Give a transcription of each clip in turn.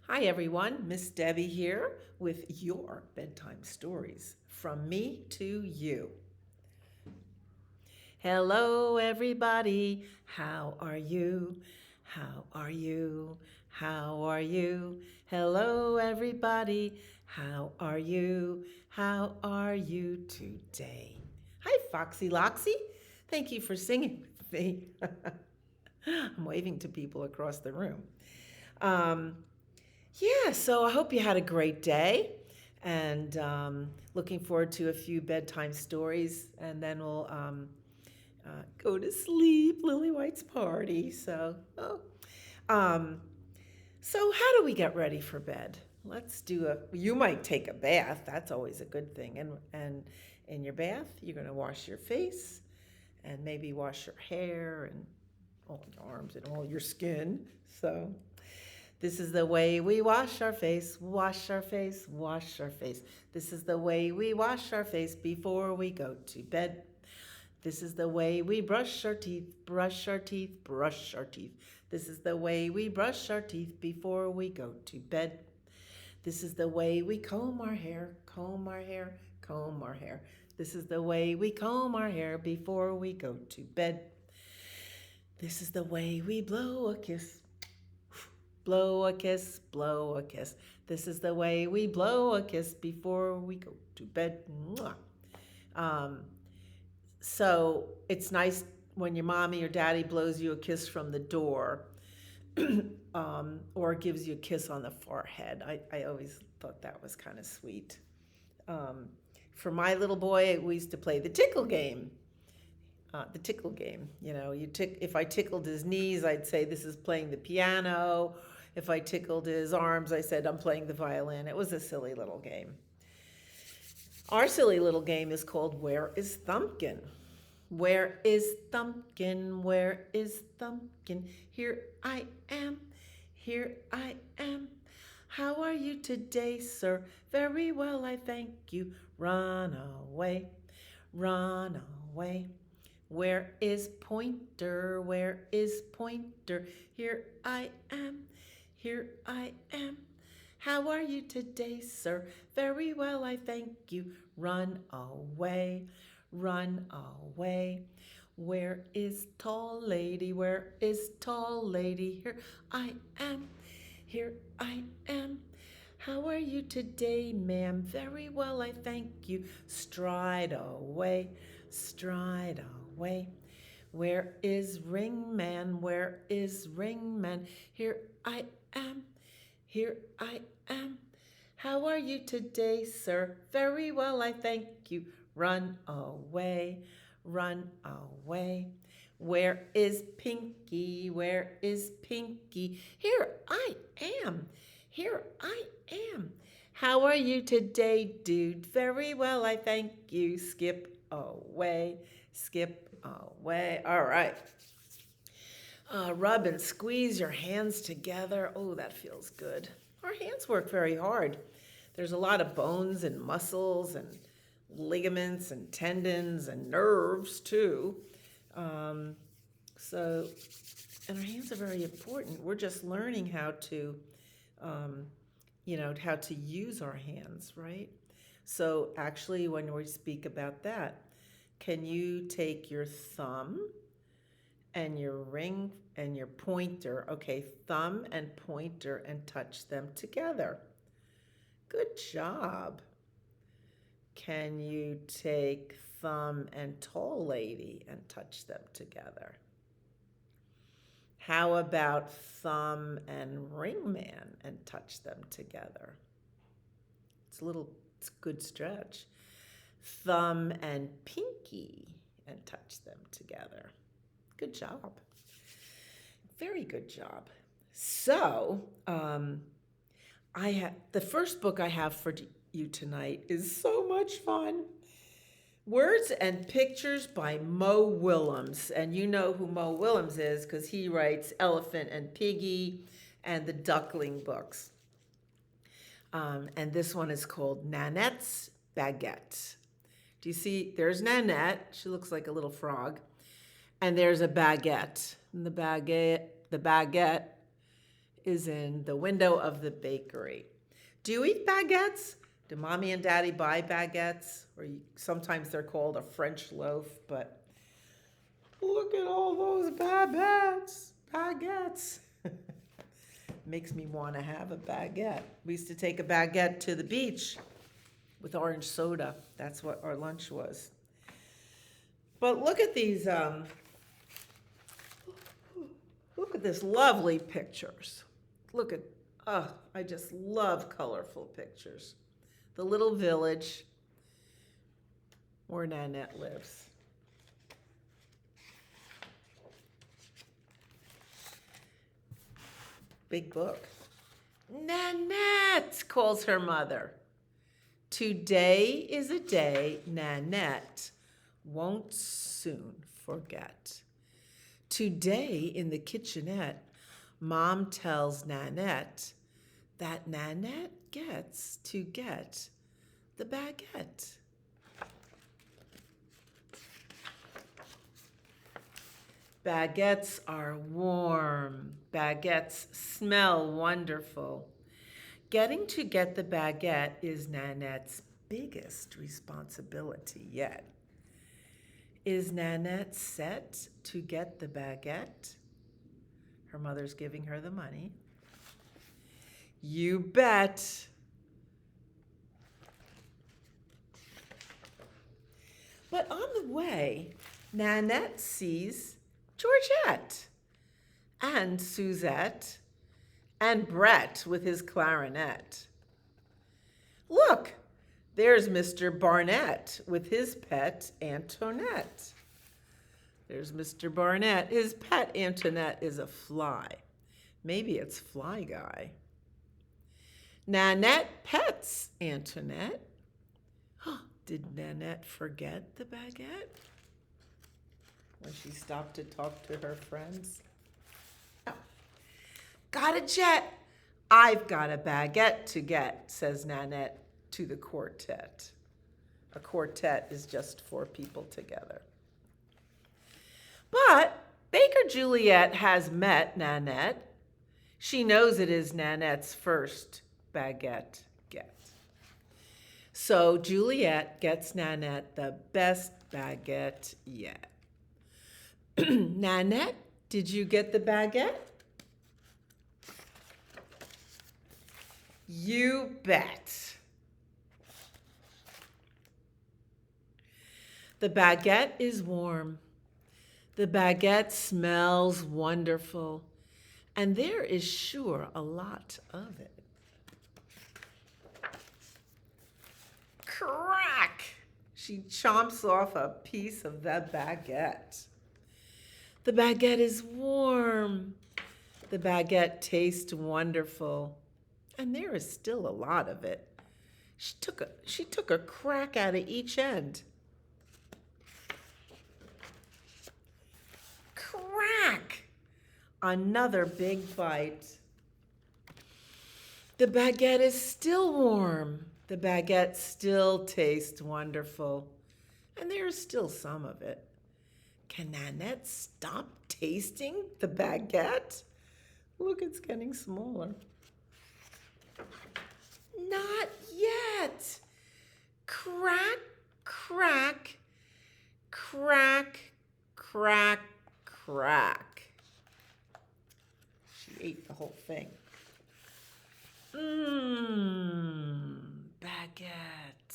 Hi, everyone. Miss Debbie here with your bedtime stories from me to you. Hello, everybody. How are you? How are you? How are you? Hello, everybody. How are you? How are you today? Hi, Foxy Loxy. Thank you for singing with me. I'm waving to people across the room. Um, Yeah, so I hope you had a great day and looking forward to a few bedtime stories and then we'll go to sleep. Lily White's party. Um, so how do we get ready for bed? You might take a bath. That's always a good thing. And in your bath, you're going to wash your face and maybe wash your hair and all your arms and all your skin. So this is the way we wash our face, wash our face, wash our face. This is the way we wash our face before we go to bed. This is the way we brush our teeth, brush our teeth, brush our teeth. This is the way we brush our teeth before we go to bed. This is the way we comb our hair, comb our hair, comb our hair. This is the way we comb our hair before we go to bed. This is the way we blow a kiss, blow a kiss, blow a kiss. This is the way we blow a kiss before we go to bed. Mwah. Um, so it's nice when your mommy or daddy blows you a kiss from the door or gives you a kiss on the forehead. I always thought that was kind of sweet. Um, for my little boy, we used to play the tickle game. The tickle game. If I tickled his knees, I'd say this is playing the piano. If I tickled his arms, I said I'm playing the violin. It was a silly little game. Our silly little game is called Where is Thumpkin? Where is Thumpkin? Where is Thumpkin? Here I am. Here I am. How are you today, sir? Very well, I thank you. Run away. Run away. Where is Pointer? Where is Pointer? Here I am. Here I am. How are you today, sir? Very well, I thank you. Run away. Run away. Where is Tall Lady? Where is Tall Lady? Here I am. Here I am. How are you today, ma'am? Very well, I thank you. Stride away, stride away. Where is Ringman? Where is Ringman? Here I am. Here I am. How are you today, sir? Very well, I thank you. Run away, run away. Where is Pinky? Where is Pinky? Here I am. Here I am. How are you today, dude? Very well, I thank you. Skip away, skip away. All right. Rub and squeeze your hands together. Oh, that feels good. Our hands work very hard. There's a lot of bones and muscles and ligaments and tendons and nerves too. Um, so, and our hands are very important. We're just learning how to, um, how to use our hands, right? So, actually, when we speak about that, can you take your thumb and your ring and your pointer, okay, thumb and pointer, and touch them together? Good job. Can you take thumb and tall lady and touch them together? How about thumb and ring man and touch them together? It's a good stretch. Thumb and pinky and touch them together. Good job. Very good job. So, I have the first book I have for you tonight is so much fun. Words and Pictures by Mo Willems. And you know who Mo Willems is because he writes Elephant and Piggy and the Duckling books. And this one is called Nanette's Baguette. Do you see? There's Nanette. She looks like a little frog. And there's a baguette. And the baguette is in the window of the bakery. Do you eat baguettes? Do mommy and daddy buy baguettes? Or sometimes they're called a French loaf, but look at all those baguettes. Makes me want to have a baguette. We used to take a baguette to the beach with orange soda. That's what our lunch was. But look at these, look at this lovely pictures. Look at, I just love colorful pictures. The little village where Nanette lives. Big book. Nanette, calls her mother. Today is a day Nanette won't soon forget. Today in the kitchenette, Mom tells Nanette that Nanette gets to get the baguette. Baguettes are warm. Baguettes smell wonderful. Getting to get the baguette is Nanette's biggest responsibility yet. Is Nanette set to get the baguette? Her mother's giving her the money. You bet. But on the way, Nanette sees Georgette and Suzette and Brett with his clarinet. Look, there's Mr. Barnett with his pet Antoinette. There's Mr. Barnett. His pet Antoinette is a fly. Maybe it's Fly Guy. Nanette pets Antoinette. Did Nanette forget the baguette when she stopped to talk to her friends? No. Got a jet. I've got a baguette to get, says Nanette to the quartet. A quartet is just 4 people together. But Baker Juliet has met Nanette. She knows it is Nanette's first baguette get. So Juliet gets Nanette the best baguette yet. Nanette, did you get the baguette? You bet. The baguette is warm. The baguette smells wonderful. And there is sure a lot of it. Crack! She chomps off a piece of that baguette. The baguette is warm. The baguette tastes wonderful. And there is still a lot of it. She took a crack out of each end. Crack! Another big bite. The baguette is still warm. The baguette still tastes wonderful. And there is still some of it. Can Nanette stop tasting the baguette? Look, it's getting smaller. Not yet. Crack, crack, crack, crack, crack. She ate the whole thing. Baguette.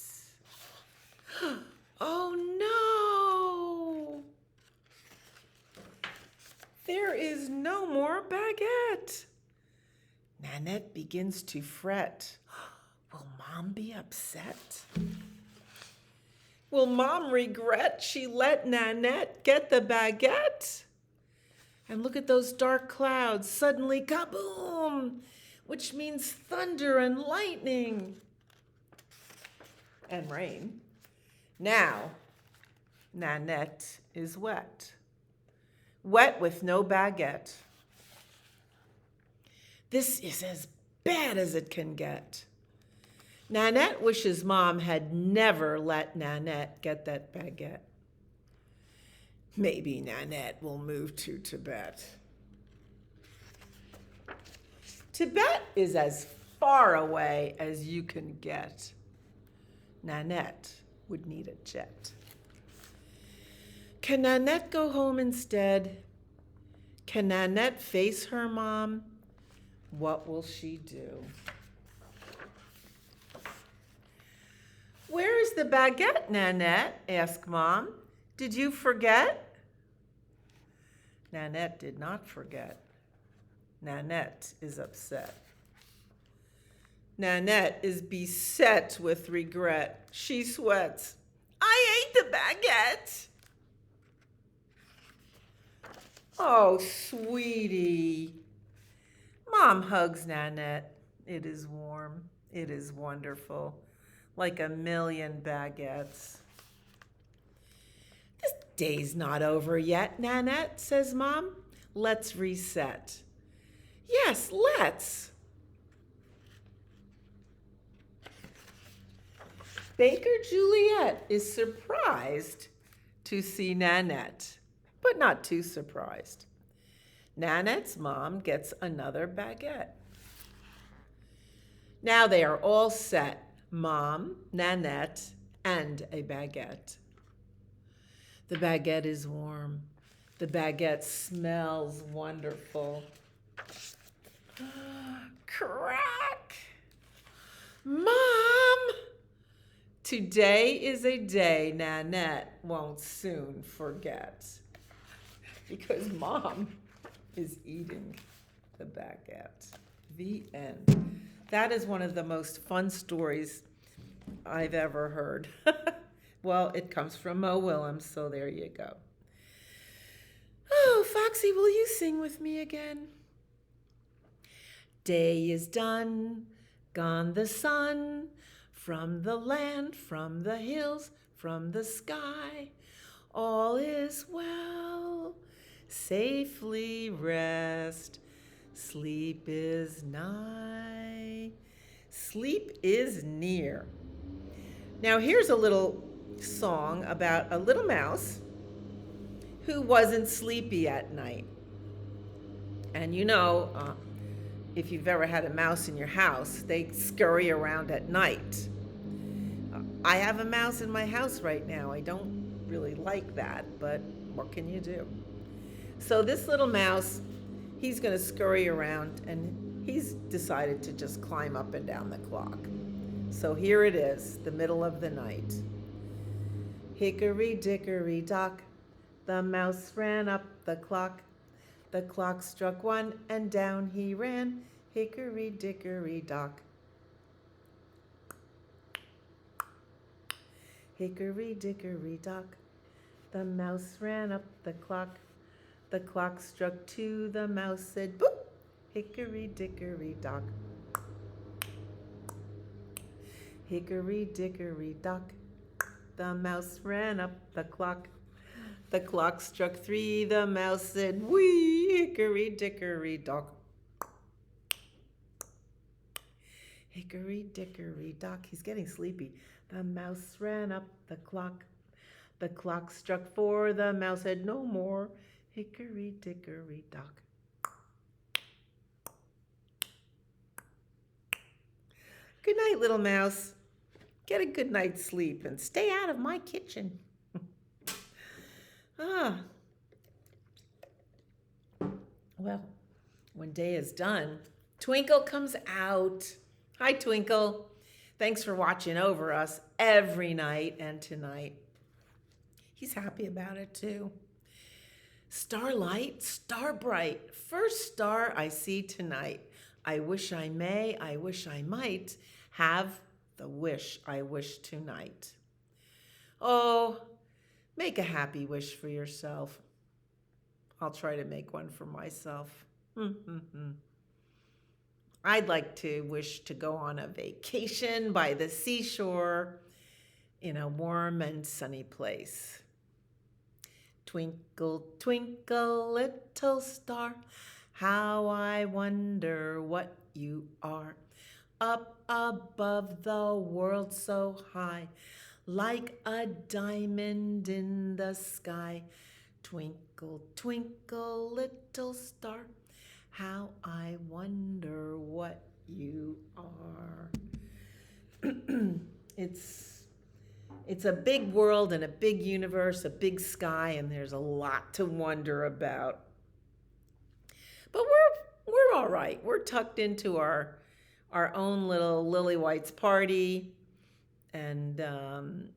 Oh no! There is no more baguette. Nanette begins to fret. Will Mom be upset? Will Mom regret she let Nanette get the baguette? And look at those dark clouds. Suddenly, kaboom! Which means thunder and lightning. And rain. Now, Nanette is wet. Wet with no baguette. This is as bad as it can get. Nanette wishes Mom had never let Nanette get that baguette. Maybe Nanette will move to Tibet. Tibet is as far away as you can get. Nanette would need a jet. Can Nanette go home instead? Can Nanette face her mom? What will she do? Where is the baguette, Nanette? Asked Mom. Did you forget? Nanette did not forget. Nanette is upset. Nanette is beset with regret. She sweats. I ate the baguette. Oh, sweetie. Mom hugs Nanette. It is warm. It is wonderful. Like a million baguettes. This day's not over yet, Nanette, says Mom. Let's reset. Yes, let's. Baker Juliet is surprised to see Nanette, but not too surprised. Nanette's mom gets another baguette. Now they are all set. Mom, Nanette, and a baguette. The baguette is warm. The baguette smells wonderful. Crack! Mom! Today is a day Nanette won't soon forget. Because Mom is eating the baguette. The end. That is one of the most fun stories I've ever heard. Well, it comes from Mo Willems, so there you go. Oh, Foxy, will you sing with me again? Day is done, gone the sun, from the land, from the hills, from the sky. All is well, safely rest. Sleep is nigh, sleep is near. Now here's a little song about a little mouse who wasn't sleepy at night. And you know, if you've ever had a mouse in your house, they scurry around at night. I have a mouse in my house right now. I don't really like that, but what can you do? So this little mouse, he's going to scurry around, and he's decided to just climb up and down the clock. So here it is, the middle of the night. Hickory dickory dock, the mouse ran up the clock. The clock struck one, and down he ran. Hickory dickory dock. Hickory dickory dock, the mouse ran up the clock. The clock struck two, the mouse said, boop, hickory dickory dock. Hickory dickory dock, the mouse ran up the clock. The clock struck three, the mouse said, wee, hickory dickory dock. Hickory dickory dock, he's getting sleepy. The mouse ran up the clock. The clock struck four, the mouse said, no more. Hickory dickory dock. Good night, little mouse. Get a good night's sleep and stay out of my kitchen. Well, when day is done, Twinkle comes out. Hi, Twinkle. Thanks for watching over us every night and tonight. He's happy about it too. Starlight, star bright, first star I see tonight. I wish I may, I wish I might have the wish I wish tonight. Oh, make a happy wish for yourself. I'll try to make one for myself. I'd like to wish to go on a vacation by the seashore in a warm and sunny place. Twinkle, twinkle, little star, how I wonder what you are. Up above the world so high, like a diamond in the sky. Twinkle, twinkle, little star, how I wonder what you are. it's it's a big world and a big universe, a big sky, and there's a lot to wonder about. But we're all right. We're tucked into our own little Lily White's party, and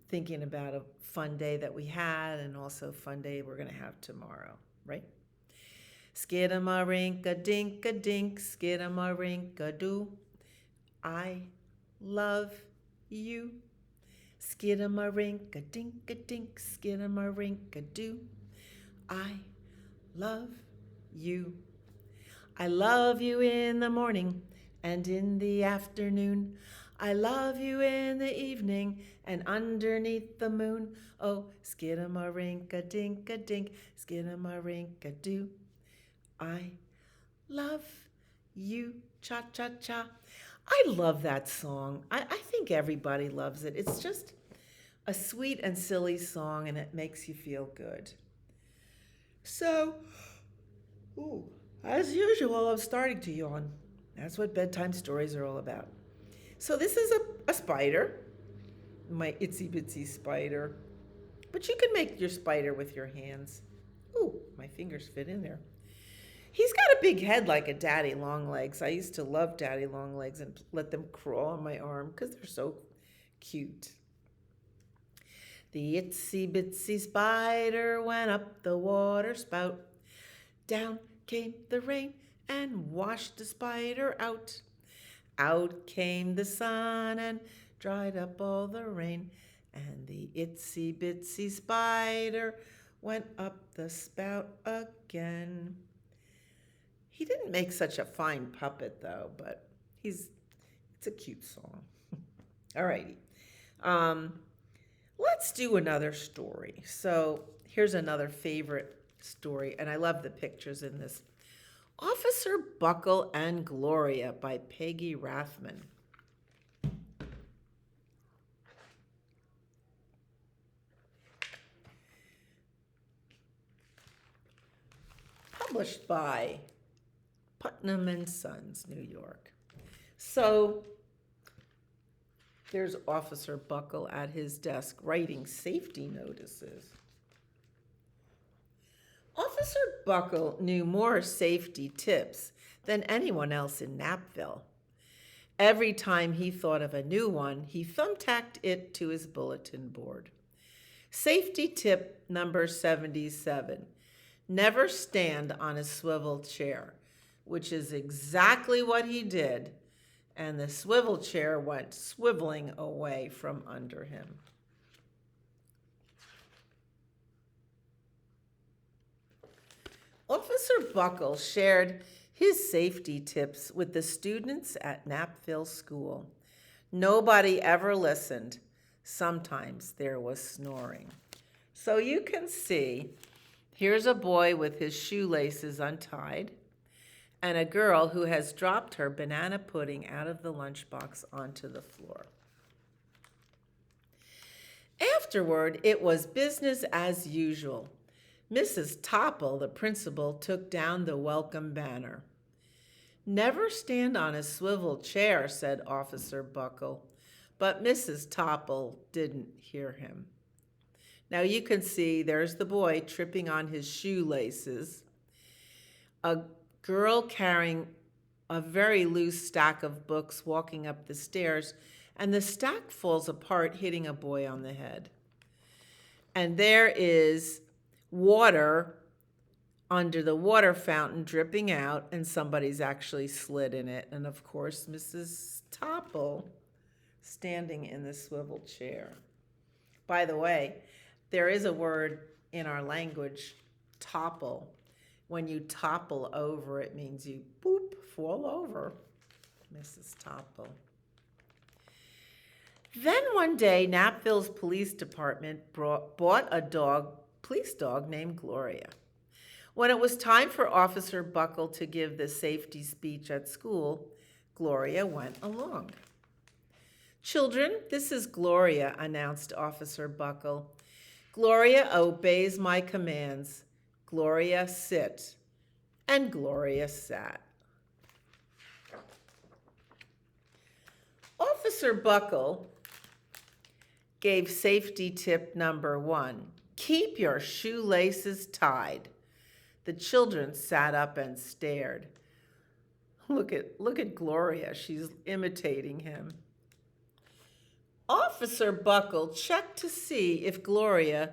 thinking about a fun day that we had, and also a fun day we're gonna have tomorrow, right? Skidamarinka-dink-a-dink, skidamarinka-doo. I love you. Skidamarinka-dink-a-dink, skidamarinka-doo. I love you. I love you in the morning and in the afternoon. I love you in the evening and underneath the moon. Oh, skidamarinka-dink-a-dink, skidamarinka-doo. I love you, cha-cha-cha. I love that song. I think everybody loves it. It's just a sweet and silly song, and it makes you feel good. So, as usual, I'm starting to yawn. That's what bedtime stories are all about. So this is a spider, my itsy bitsy spider. But you can make your spider with your hands. Ooh, my fingers fit in there. He's got a big head like a daddy long legs. I used to love daddy long legs and let them crawl on my arm because they're so cute. The itsy bitsy spider went up the water spout. Down came the rain and washed the spider out. Out came the sun and dried up all the rain. And the itsy bitsy spider went up the spout again. He didn't make such a fine puppet though, but it's a cute song. All righty. Let's do another story. So here's another favorite story, and I love the pictures in this. Officer Buckle and Gloria by Peggy Rathman. Published by Putnam and Sons, New York. So there's Officer Buckle at his desk writing safety notices. Officer Buckle knew more safety tips than anyone else in Knappville. Every time he thought of a new one, he thumbtacked it to his bulletin board. Safety tip number 77. Never stand on a swivel chair, which is exactly what he did, and the swivel chair went swiveling away from under him. Officer Buckle shared his safety tips with the students at Knappville School. Nobody ever listened. Sometimes there was snoring. So you can see, here's a boy with his shoelaces untied, and a girl who has dropped her banana pudding out of the lunchbox onto the floor. Afterward, it was business as usual. Mrs. Topple, the principal, took down the welcome banner. Never stand on a swivel chair, said Officer Buckle, but Mrs. Topple didn't hear him. Now you can see there's the boy tripping on his shoelaces, a girl carrying a very loose stack of books walking up the stairs, and the stack falls apart, hitting a boy on the head. And there is water under the water fountain dripping out, and somebody's actually slid in it. And of course, Mrs. Topple standing in the swivel chair. By the way, there is a word in our language, topple. When you topple over, it means you boop, fall over. Mrs. Topple. Then one day, Knappville's police department bought a police dog named Gloria. When it was time for Officer Buckle to give the safety speech at school, Gloria went along. Children, this is Gloria, announced Officer Buckle. Gloria obeys my commands. Gloria, sit. And Gloria sat. Officer Buckle gave safety tip number 1. Keep your shoelaces tied. The children sat up and stared. Look at Gloria. She's imitating him. Officer Buckle checked to see if Gloria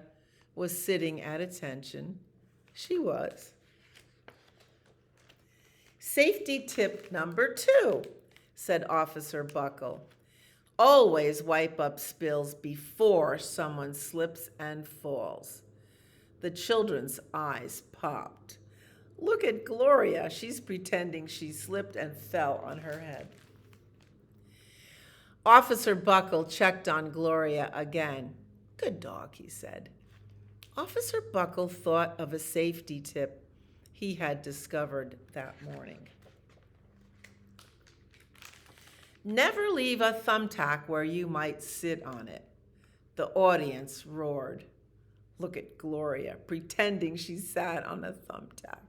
was sitting at attention. She was. Safety tip number 2, said Officer Buckle. Always wipe up spills before someone slips and falls. The children's eyes popped. Look at Gloria. She's pretending she slipped and fell on her head. Officer Buckle checked on Gloria again. Good dog, he said. Officer Buckle thought of a safety tip he had discovered that morning. Never leave a thumbtack where you might sit on it. The audience roared. Look at Gloria, pretending she sat on a thumbtack.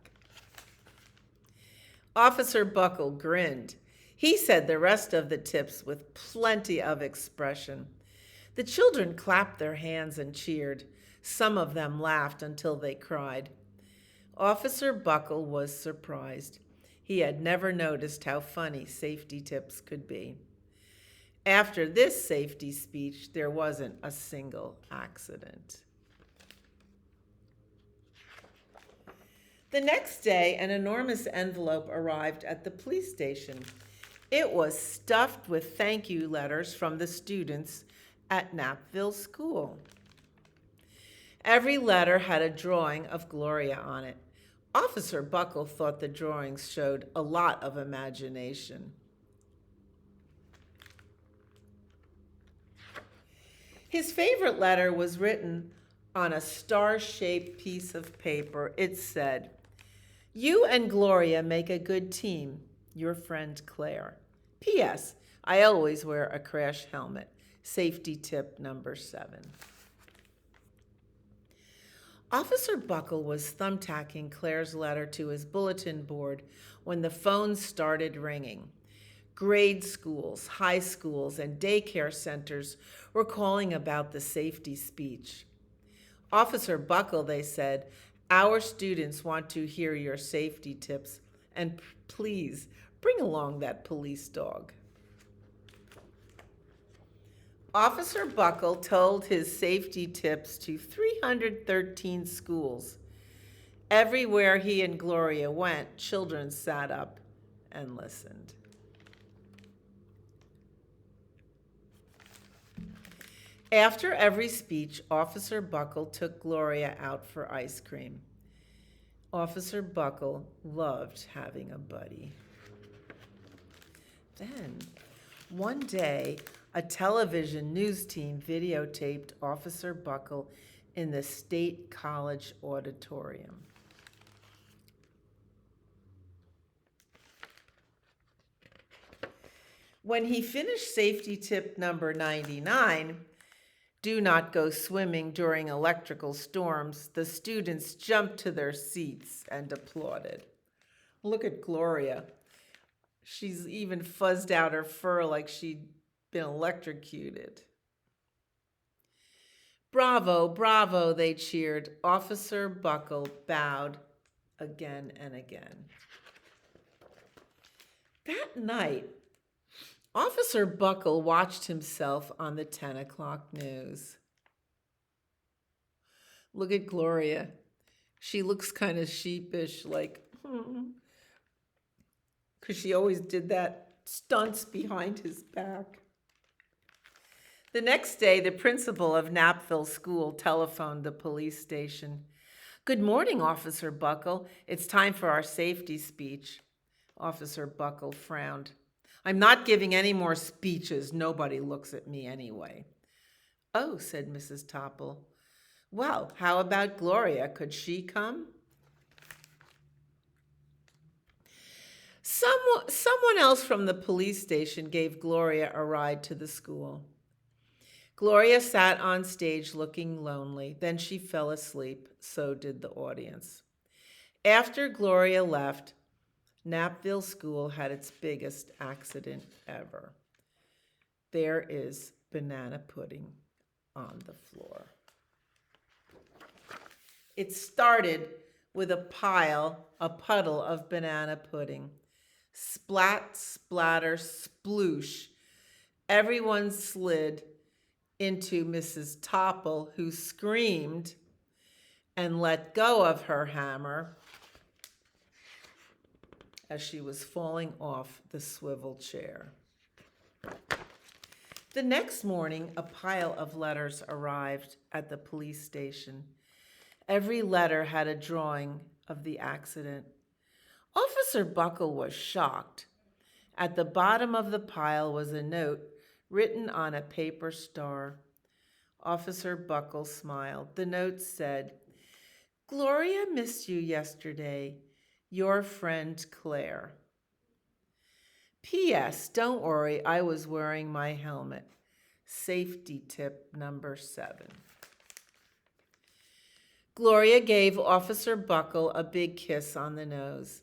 Officer Buckle grinned. He said the rest of the tips with plenty of expression. The children clapped their hands and cheered. Some of them laughed until they cried. Officer Buckle was surprised. He had never noticed how funny safety tips could be. After this safety speech, there wasn't a single accident. The next day, an enormous envelope arrived at the police station. It was stuffed with thank you letters from the students at Knappville School. Every letter had a drawing of Gloria on it. Officer Buckle thought the drawings showed a lot of imagination. His favorite letter was written on a star-shaped piece of paper. It said, "You and Gloria make a good team. Your friend Claire. P.S. I always wear a crash helmet. Safety tip number 7. Officer Buckle was thumbtacking Claire's letter to his bulletin board when the phone started ringing. Grade schools, high schools, and daycare centers were calling about the safety speech. Officer Buckle, they said, our students want to hear your safety tips, and please bring along that police dog. Officer Buckle told his safety tips to 313 schools. Everywhere he and Gloria went, children sat up and listened. After every speech, Officer Buckle took Gloria out for ice cream. Officer Buckle loved having a buddy. Then, one day, a television news team videotaped Officer Buckle in the State College auditorium. When he finished safety tip number 99, do not go swimming during electrical storms, the students jumped to their seats and applauded. Look at Gloria. She's even fuzzed out her fur like she'd been electrocuted. Bravo, bravo, they cheered. Officer Buckle bowed again and again. That night, Officer Buckle watched himself on the 10 o'clock news. Look at Gloria. She looks kind of sheepish, like, because she always did that stunts behind his back. The next day, the principal of Knappville School telephoned the police station. Good morning, Officer Buckle. It's time for our safety speech. Officer Buckle frowned. I'm not giving any more speeches. Nobody looks at me anyway. Oh, said Mrs. Topple. Well, how about Gloria? Could she come? Someone else from the police station gave Gloria a ride to the school. Gloria sat on stage looking lonely. Then she fell asleep. So did the audience. After Gloria left, Knappville School had its biggest accident ever. there is banana pudding on the floor. It started with a puddle of banana pudding. Splat, splatter, sploosh. Everyone slid into Mrs. Topple, who screamed and let go of her hammer as she was falling off the swivel chair. The next morning, a pile of letters arrived at the police station. Every letter had a drawing of the accident. Officer Buckle was shocked. At the bottom of the pile was a note written on a paper star. Officer Buckle smiled. The note said, "Gloria missed you yesterday. Your friend Claire. P.S. Don't worry, I was wearing my helmet. Safety tip number 7. Gloria gave Officer Buckle a big kiss on the nose.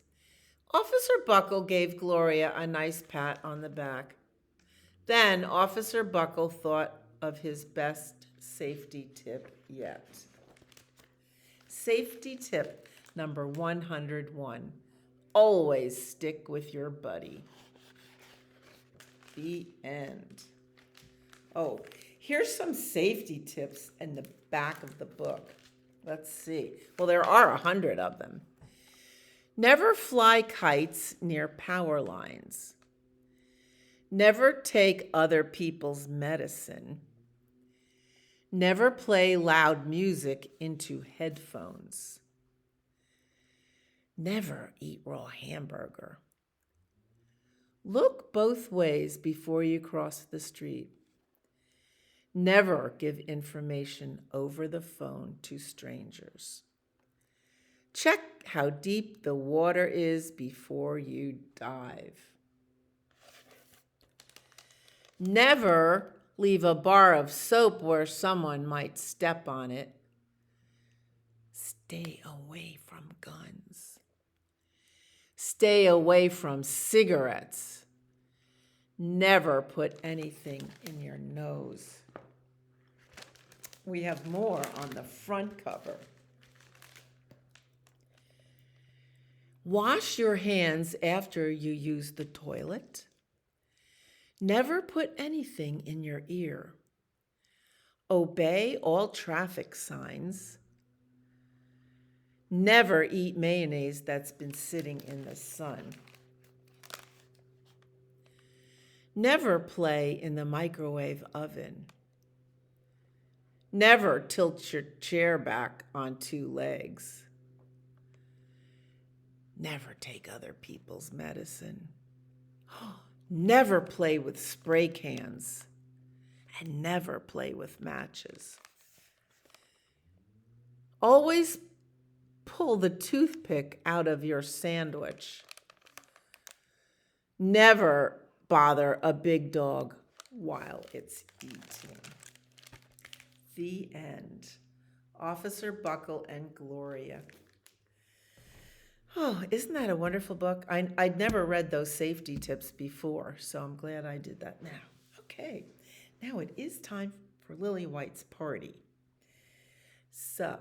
Officer Buckle gave Gloria a nice pat on the back. Then Officer Buckle thought of his best safety tip yet. Safety tip number 101. Always stick with your buddy. The end. Oh, here's some safety tips in the back of the book. Let's see. Well, there are 100 of them. Never fly kites near power lines. Never take other people's medicine. Never play loud music into headphones. Never eat raw hamburger. Look both ways before you cross the street. Never give information over the phone to strangers. Check how deep the water is before you dive. Never leave a bar of soap where someone might step on it. Stay away from guns. Stay away from cigarettes. Never put anything in your nose. We have more on the front cover. Wash your hands after you use the toilet. Never put anything in your ear. Obey all traffic signs. Never eat mayonnaise that's been sitting in the sun. Never play in the microwave oven. Never tilt your chair back on 2 legs. Never take other people's medicine. Never play with spray cans. And never play with matches. Always pull the toothpick out of your sandwich. Never bother a big dog while it's eating. The end. Officer Buckle and Gloria. Oh, isn't that a wonderful book? I'd never read those safety tips before, so I'm glad I did that now. Okay, now it is time for Lily White's party. So,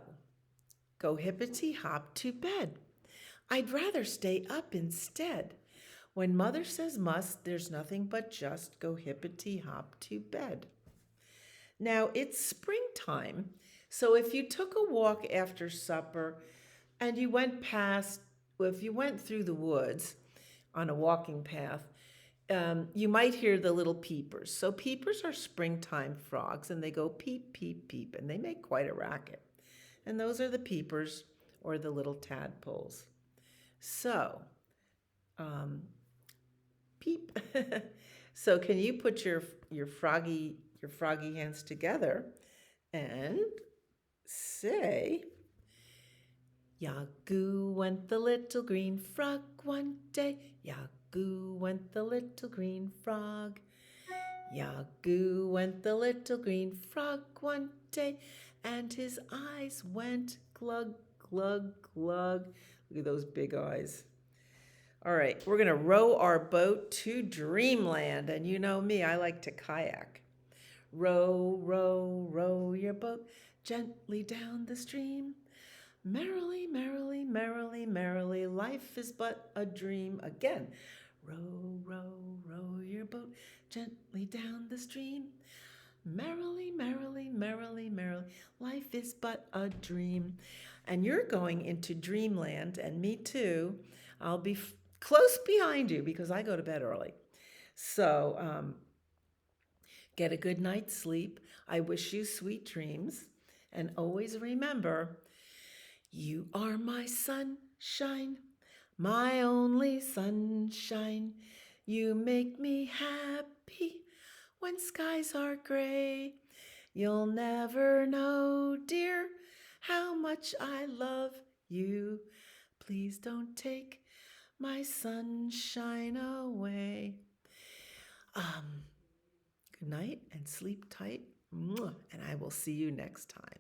go hippity hop to bed. I'd rather stay up instead. When mother says must, there's nothing but just go hippity hop to bed. Now, it's springtime, so if you took a walk after supper and you went if you went through the woods on a walking path, you might hear the little peepers. So peepers are springtime frogs, and they go peep, peep, peep, and they make quite a racket. And those are the peepers, or the little tadpoles. So, peep. So can you put your froggy hands together and say, Yagoo went the little green frog one day. Yagoo went the little green frog. Yagoo went the little green frog one day, and his eyes went glug, glug, glug. Look at those big eyes. All right, we're going to row our boat to dreamland. And you know me, I like to kayak. Row, row, row your boat gently down the stream. Merrily, merrily, merrily, merrily, life is but a dream. Again, row, row, row your boat gently down the stream. Merrily, merrily, merrily, merrily, life is but a dream. And you're going into dreamland, and me too. I'll be close behind you because I go to bed early. So get a good night's sleep. I wish you sweet dreams. And always remember, you are my sunshine, my only sunshine. You make me happy when skies are gray. You'll never know, dear, how much I love you. Please don't take my sunshine away. Um, Good night and sleep tight. And I will see you next time.